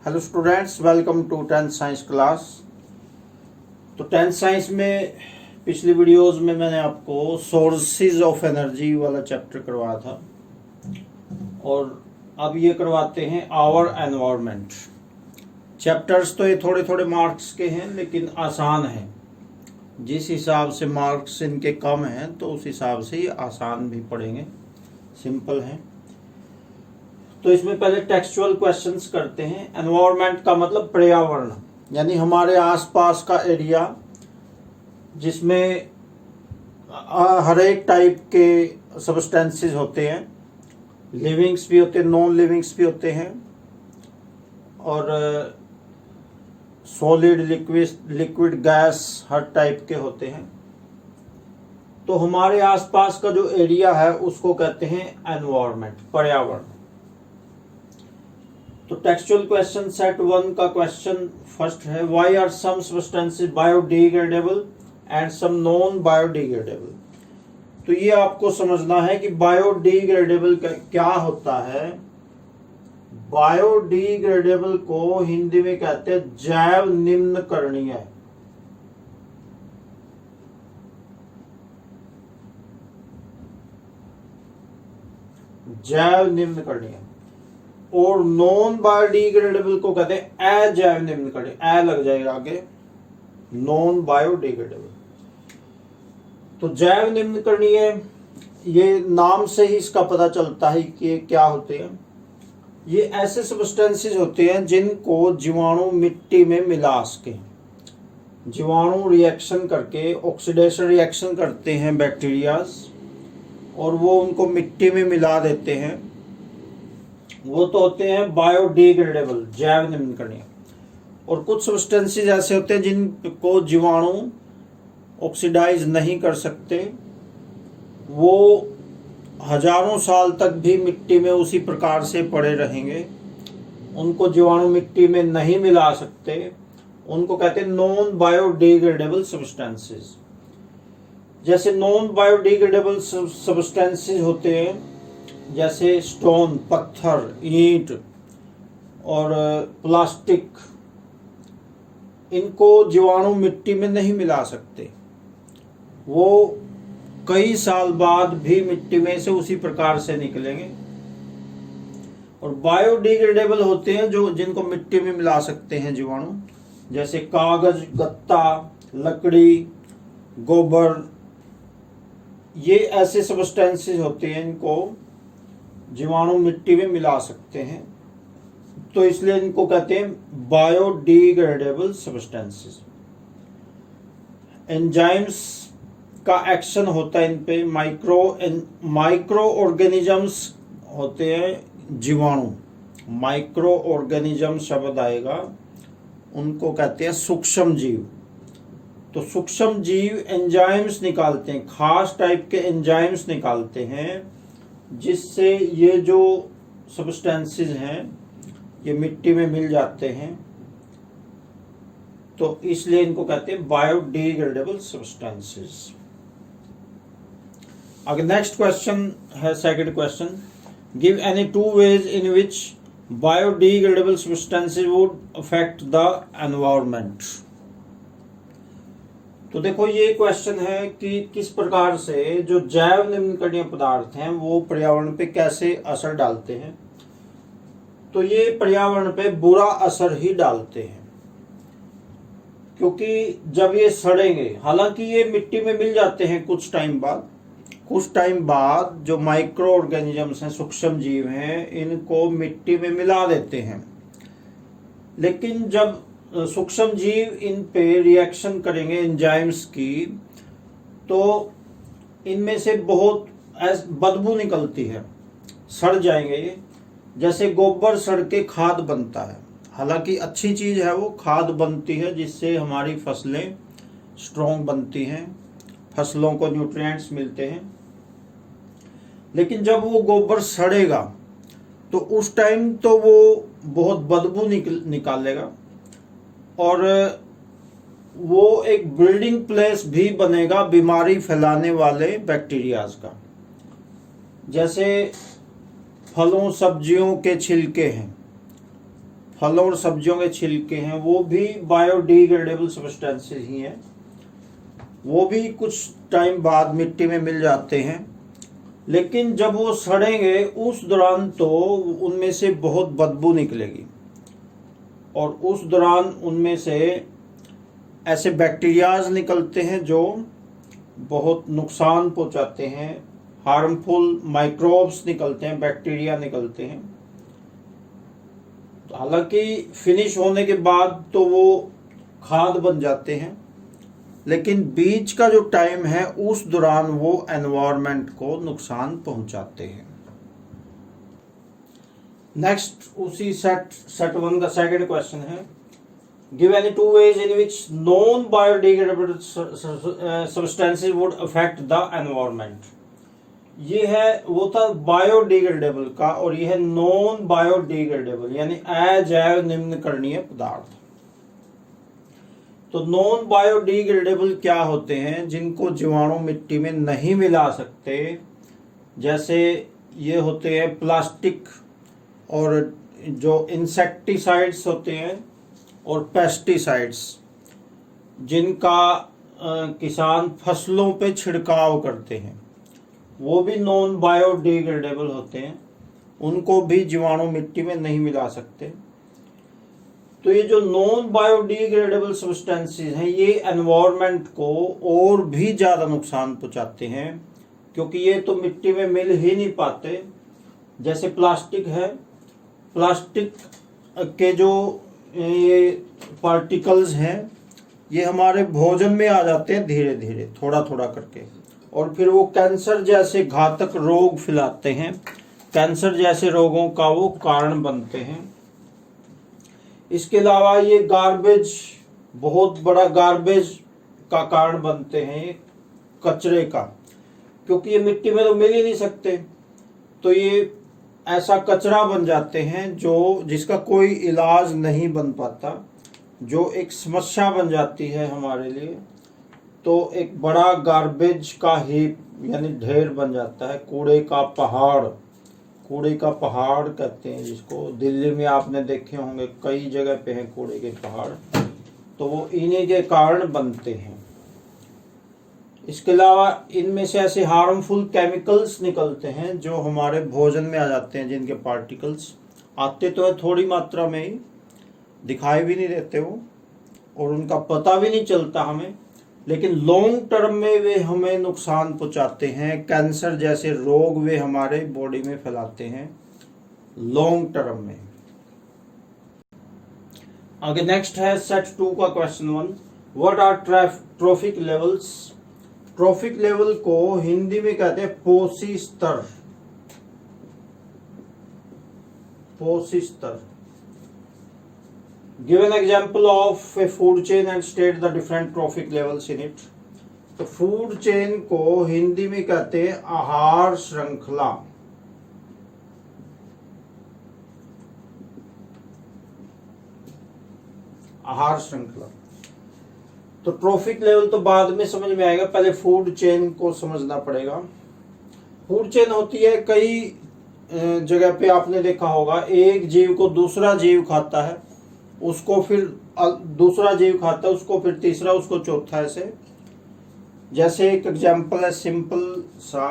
Hello students, welcome to 10th science class. तो 10th science में पिछली वीडियोस में मैंने आपको सोर्सेज ऑफ एनर्जी वाला चैप्टर करवाया था और अब ये करवाते हैं आवर एनवायरनमेंट। चैप्टर्स तो ये थोड़े थोड़े मार्क्स के हैं लेकिन आसान है। जिस हिसाब से मार्क्स इनके कम हैं तो उस हिसाब से ये आसान भी पढ़ेंगे, सिंपल हैं। तो इसमें पहले टेक्सचुअल क्वेश्चंस करते हैं। एनवायरनमेंट का मतलब पर्यावरण, यानी हमारे आसपास का एरिया जिसमें हर एक टाइप के सब्सटेंसेस होते हैं, लिविंग्स भी होते हैं, नॉन लिविंग्स भी होते हैं और सॉलिड, लिक्विड, गैस हर टाइप के होते हैं। तो हमारे आसपास का जो एरिया है उसको कहते हैं एनवायरनमेंट, पर्यावरण। तो टेक्सचुअल क्वेश्चन सेट 1 का क्वेश्चन फर्स्ट है, why are some substances biodegradable and some non biodegradable. तो ये आपको समझना है कि बायोडिग्रेडेबल क्या होता है। बायोडिग्रेडेबल को हिंदी में कहते हैं जैव निम्नकरणीय। जैव निम्नकरणीय। और नॉन बायोडिग्रेडेबल को कहते हैं अजैव निम्नकरणीय। ए लग जाएगा आगे, नॉन बायोडिग्रेडेबल। तो जैव निम्नकरणीय, ये नाम से ही इसका पता चलता है कि ये क्या होते हैं। ये ऐसे सब्सटेंसेस होते हैं जिनको जीवाणु मिट्टी में मिला सके। जीवाणु रिएक्शन करके ऑक्सीडेशन रिएक्शन करते हैं बैक्टीरियाज और वो उनको मिट्टी में मिला देते हैं। वो तो होते हैं बायोडिग्रेडेबल, जैव निम्नकरणीय। और कुछ सब्सटेंसेस ऐसे होते हैं जिनको जीवाणु ऑक्सीडाइज नहीं कर सकते। वो हजारों साल तक भी मिट्टी में उसी प्रकार से पड़े रहेंगे। उनको जीवाणु मिट्टी में नहीं मिला सकते। उनको कहते हैं नॉन बायोडिग्रेडेबल सब्सटेंसेस। जैसे नॉन बायोडिग्रेडेबल सब्सटेंसेस होते हैं जैसे स्टोन, पत्थर, ईंट और प्लास्टिक। इनको जीवाणु मिट्टी में नहीं मिला सकते। वो कई साल बाद भी मिट्टी में से उसी प्रकार से निकलेंगे। और बायोडिग्रेडेबल होते हैं जो जिनको मिट्टी में मिला सकते हैं जीवाणु, जैसे कागज, गत्ता, लकड़ी, गोबर। ये ऐसे सब्सटेंसेस होते हैं इनको जीवाणु मिट्टी में मिला सकते हैं, तो इसलिए इनको कहते हैं बायोडिग्रेडेबल सब्सटेंसेस। एंजाइम्स का एक्शन होता है इन पे। माइक्रो ऑर्गेनिजम्स होते हैं जीवाणु। माइक्रो ऑर्गेनिज्म शब्द आएगा, उनको कहते हैं सूक्ष्म जीव। तो सूक्ष्म जीव एंजाइम्स निकालते हैं, खास टाइप के एंजाइम्स निकालते हैं जिससे ये जो सब्सटेंसेस हैं ये मिट्टी में मिल जाते हैं। तो इसलिए इनको कहते हैं बायोडिग्रेडेबल सब्सटेंसेस। अगर नेक्स्ट क्वेश्चन है, second question, give any 2 ways in which biodegradable substances would affect the environment. तो देखो, ये क्वेश्चन है कि किस प्रकार से जो जैव निम्नकरणीय पदार्थ हैं वो पर्यावरण पे कैसे असर डालते हैं। तो ये पर्यावरण पे बुरा असर ही डालते हैं, क्योंकि जब ये सड़ेंगे, हालांकि ये मिट्टी में मिल जाते हैं कुछ टाइम बाद जो माइक्रो ऑर्गेनिजम्स हैं, सूक्ष्म जीव हैं, इनको मिट्टी में मिला देते हैं। लेकिन जब सूक्ष्म जीव इन पे रिएक्शन करेंगे एंजाइम्स की, तो इनमें से बहुत बदबू निकलती है, सड़ जाएंगे ये। जैसे गोबर सड़ के खाद बनता है, हालांकि अच्छी चीज है, वो खाद बनती है जिससे हमारी फसलें स्ट्रॉन्ग बनती हैं, फसलों को न्यूट्रिएंट्स मिलते हैं। लेकिन जब वो गोबर सड़ेगा तो उस टाइम तो वो बहुत बदबू निकालेगा और वो एक ब्रीडिंग प्लेस भी बनेगा बीमारी फैलाने वाले बैक्टीरियाज का। जैसे फलों सब्जियों के छिलके हैं, फलों और सब्जियों के छिलके हैं वो भी बायोडिग्रेडेबल सब्सटेंसेस ही हैं, वो भी कुछ टाइम बाद मिट्टी में मिल जाते हैं, लेकिन जब वो सड़ेंगे उस दौरान तो उनमें से बहुत बदबू निकलेगी और उस दौरान उनमें से ऐसे बैक्टीरियाज निकलते हैं जो बहुत नुकसान पहुंचाते हैं, हार्मफुल माइक्रोब्स निकलते हैं, बैक्टीरिया निकलते हैं। हालांकि फिनिश होने के बाद तो वो खाद बन जाते हैं, लेकिन बीच का जो टाइम है उस दौरान वो एनवायरनमेंट को नुकसान पहुंचाते हैं। नेक्स्ट उसी सेट 1 का सेकंड क्वेश्चन है, give any two ways in which non biodegradable substances would affect the environment. ये है वो था बायोडिग्रेडेबल का, और ये है नॉन बायोडिग्रेडेबल यानी अजैव निम्नकरणीय पदार्थ। तो नॉन बायोडिग्रेडेबल क्या होते हैं, जिनको जीवाणु मिट्टी में नहीं मिला सकते, जैसे ये होते हैं प्लास्टिक और जो इंसेक्टिसाइड्स होते हैं और पेस्टिसाइड्स, जिनका किसान फसलों पे छिड़काव करते हैं, वो भी नॉन बायोडिग्रेडेबल होते हैं, उनको भी जीवाणु मिट्टी में नहीं मिला सकते। तो ये जो नॉन बायोडिग्रेडेबल सब्सटेंसेस हैं ये एनवायरनमेंट को और भी ज़्यादा नुकसान पहुंचाते हैं, क्योंकि ये तो मिट्टी में मिल ही नहीं पाते। जैसे प्लास्टिक है, प्लास्टिक के जो ये पार्टिकल्स हैं ये हमारे भोजन में आ जाते हैं धीरे धीरे थोड़ा थोड़ा करके, और फिर वो कैंसर जैसे घातक रोग फैलाते हैं, कैंसर जैसे रोगों का वो कारण बनते हैं। इसके अलावा ये गार्बेज, बहुत बड़ा गार्बेज का कारण बनते हैं कचरे का, क्योंकि ये मिट्टी में तो मिल ही नहीं सकते, तो ये ऐसा कचरा बन जाते हैं जो जिसका कोई इलाज नहीं बन पाता, जो एक समस्या बन जाती है हमारे लिए। तो एक बड़ा गार्बेज का हीप यानी ढेर बन जाता है, कूड़े का पहाड़, कूड़े का पहाड़ कहते हैं जिसको। दिल्ली में आपने देखे होंगे कई जगह पे हैं कूड़े के पहाड़, तो वो इन्हीं के कारण बनते हैं। इसके अलावा इनमें से ऐसे हार्मफुल केमिकल्स निकलते हैं जो हमारे भोजन में आ जाते हैं, जिनके पार्टिकल्स आते तो है थोड़ी मात्रा में ही, दिखाई भी नहीं देते वो, और उनका पता भी नहीं चलता हमें, लेकिन लॉन्ग टर्म में वे हमें नुकसान पहुंचाते हैं। कैंसर जैसे रोग वे हमारे बॉडी में फैलाते हैं लॉन्ग टर्म में। आगे नेक्स्ट है सेट 2 का question 1, what are trophic levels. Trophic level को हिंदी में कहते हैं पोषी स्तर, पोषी स्तर। Give an example of a food chain and state the different trophic levels in it. तो फूड चेन को हिंदी में कहते हैं आहार श्रृंखला। आहार श्रृंखला। तो ट्रॉफिक लेवल तो बाद में समझ में आएगा, पहले फूड चेन को समझना पड़ेगा। फूड चेन होती है, कई जगह पे आपने देखा होगा, एक जीव को दूसरा जीव खाता है, उसको फिर दूसरा जीव खाता है, उसको फिर तीसरा, उसको चौथा, ऐसे। जैसे एक एग्जांपल है सिंपल सा,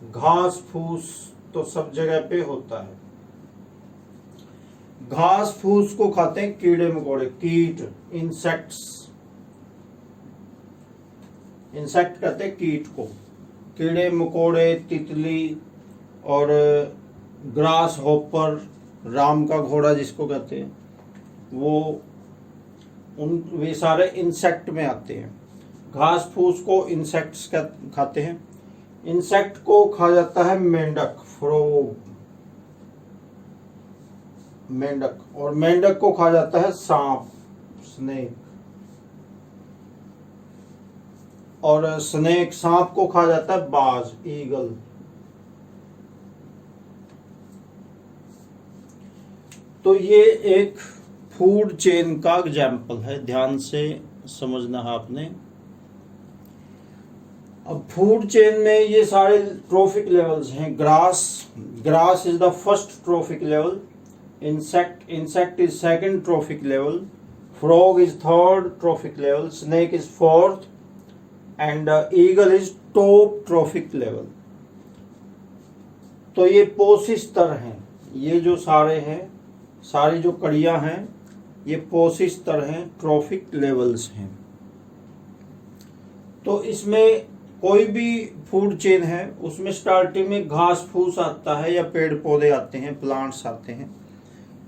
घास फूस तो सब जगह पे होता है। घास फूस को खाते हैं कीड़े मकोड़े, कीट, इंसेक्ट्स। इंसेक्ट कहते हैं कीट को, कीड़े मकोड़े, तितली और ग्रास हॉपर, राम का घोड़ा जिसको कहते हैं, वे सारे इंसेक्ट में आते हैं। घास फूस को इंसेक्ट्स खाते हैं। इंसेक्ट को खा जाता है मेंढक, फ्रॉग, मेंढक, और मेंढक को खा जाता है सांप, स्नेक, और स्नेक, सांप को खा जाता है बाज, ईगल। तो ये एक फूड चेन का एग्जाम्पल है, ध्यान से समझना है आपने। अब फूड चेन में ये सारे ट्रॉफिक लेवल्स हैं। Grass is the first trophic level, insect is second trophic level, frog is third trophic level, snake is fourth, and eagle is top trophic level. तो ये पोषी स्तर हैं, ये जो सारे हैं, सारी जो कड़ियां हैं, ये पोषी स्तर हैं, ट्रॉफिक लेवल्स हैं। तो इसमें कोई भी फूड चेन है उसमें स्टार्टिंग में घास फूस आता है या पेड़ पौधे आते हैं, प्लांट्स आते हैं,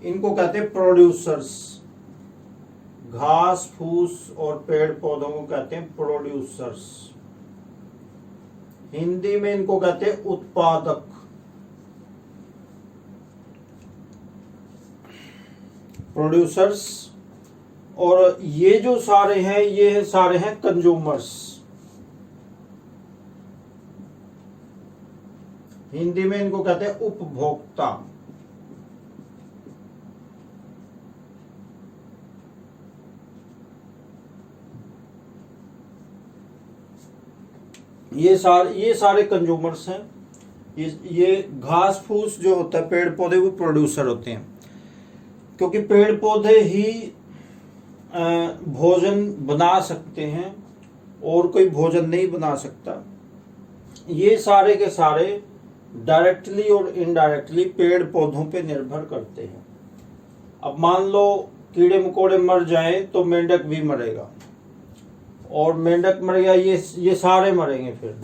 इनको कहते हैं प्रोड्यूसर्स। घास फूस और पेड़ पौधों को कहते हैं प्रोड्यूसर्स। हिंदी में इनको कहते हैं उत्पादक। प्रोड्यूसर्स। और ये जो सारे हैं, ये सारे हैं कंज्यूमर्स। हिंदी में इनको कहते हैं उपभोक्ता। ये सारे कंज्यूमर्स हैं। ये घास फूस जो होता है, पेड़ पौधे, वो प्रोड्यूसर होते हैं, क्योंकि पेड़ पौधे ही भोजन बना सकते हैं और कोई भोजन नहीं बना सकता। ये सारे के सारे डायरेक्टली और इनडायरेक्टली पेड़ पौधों पे निर्भर करते हैं। अब मान लो कीड़े मकोड़े मर जाएं तो मेंढक भी मरेगा, और मेंढक मर गया, ये सारे मरेंगे, फिर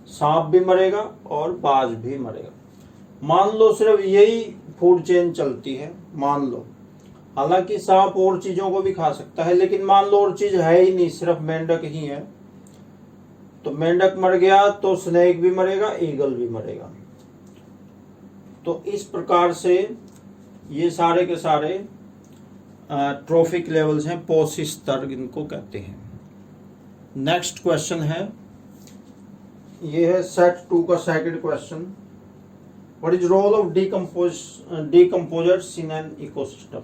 सांप भी मरेगा और बाज भी मरेगा। मान लो सिर्फ यही फूड चेन चलती है, मान लो, हालांकि सांप और चीजों को भी खा सकता है, लेकिन मान लो और चीज है ही नहीं, सिर्फ मेंढक ही है, तो मेंढक मर गया तो स्नेक भी मरेगा, ईगल भी मरेगा। तो इस प्रकार से ये सारे के सारे ट्रॉफिक लेवल्स हैं, पोषी स्तर इनको कहते हैं। नेक्स्ट क्वेश्चन है, ये है सेट 2 का second question. What is role of decomposers in an ecosystem?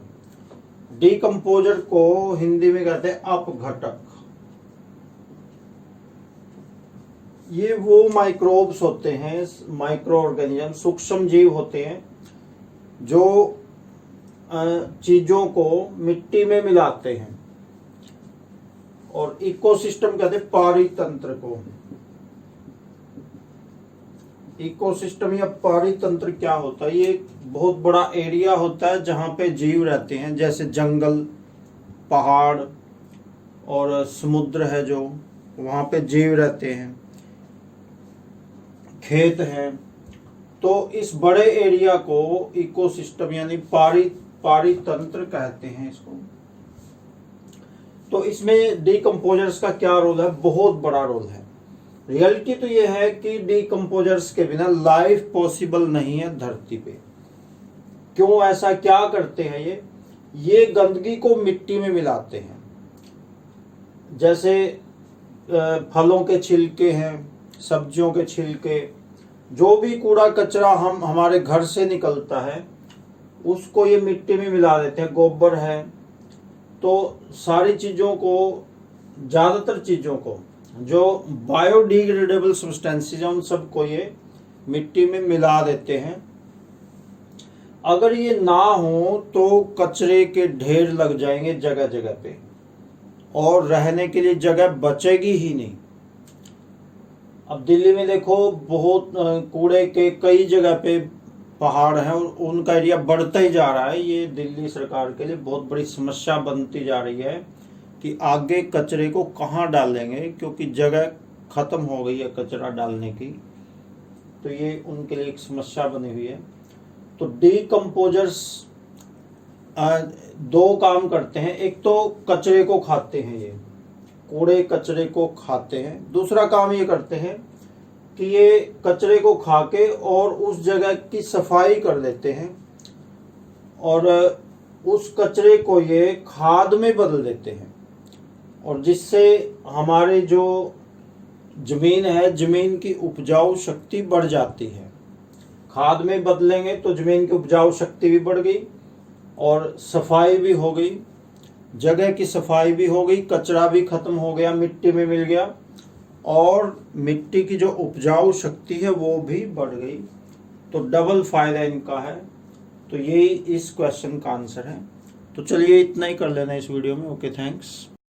Decomposer को हिंदी में कहते हैं अपघटक। ये वो माइक्रोब्स होते हैं, माइक्रो ऑर्गेनिज्म, सूक्ष्म जीव होते हैं, जो चीजों को मिट्टी में मिलाते हैं। और इकोसिस्टम कहते हैं पारितंत्र को। इकोसिस्टम या पारितंत्र क्या होता है? ये एक बहुत बड़ा एरिया होता है जहां पे जीव रहते हैं, जैसे जंगल, पहाड़ और समुद्र है, जो वहां पे जीव रहते हैं, खेत हैं। तो इस बड़े एरिया को इकोसिस्टम यानी पारितंत्र कहते हैं इसको। तो इसमें डीकम्पोजर्स का क्या रोल है? बहुत बड़ा रोल है। रियलिटी तो यह है कि डीकम्पोजर्स के बिना लाइफ पॉसिबल नहीं है धरती पे। क्यों ऐसा क्या करते हैं ये गंदगी को मिट्टी में मिलाते हैं। जैसे फलों के छिलके हैं, सब्जियों के छिलके, जो भी कूड़ा कचरा हमारे घर से निकलता है उसको ये मिट्टी में मिला देते हैं। गोबर है, तो सारी चीज़ों को, ज़्यादातर चीज़ों को जो बायोडिग्रेडेबल सब्सटेंसेस हैं उन सबको ये मिट्टी में मिला देते हैं। अगर ये ना हो तो कचरे के ढेर लग जाएंगे जगह जगह पे, और रहने के लिए जगह बचेगी ही नहीं। अब दिल्ली में देखो, बहुत कूड़े के कई जगह पे पहाड़ हैं और उनका एरिया बढ़ता ही जा रहा है। ये दिल्ली सरकार के लिए बहुत बड़ी समस्या बनती जा रही है कि आगे कचरे को कहाँ डालेंगे, क्योंकि जगह खत्म हो गई है कचरा डालने की। तो ये उनके लिए एक समस्या बनी हुई है। तो डीकम्पोजर्स दो काम करते हैं। एक तो कचरे को खाते हैं, ये कूड़े कचरे को खाते हैं। दूसरा काम ये करते हैं कि ये कचरे को खा के और उस जगह की सफाई कर देते हैं, और उस कचरे को ये खाद में बदल देते हैं, और जिससे हमारे जो जमीन है, जमीन की उपजाऊ शक्ति बढ़ जाती है। खाद में बदलेंगे तो जमीन की उपजाऊ शक्ति भी बढ़ गई और सफाई भी हो गई, जगह की सफाई भी हो गई, कचरा भी खत्म हो गया, मिट्टी में मिल गया, और मिट्टी की जो उपजाऊ शक्ति है वो भी बढ़ गई। तो डबल फायदा इनका है। तो यही इस क्वेश्चन का आंसर है। तो चलिए इतना ही कर लेना इस वीडियो में। Okay, thanks.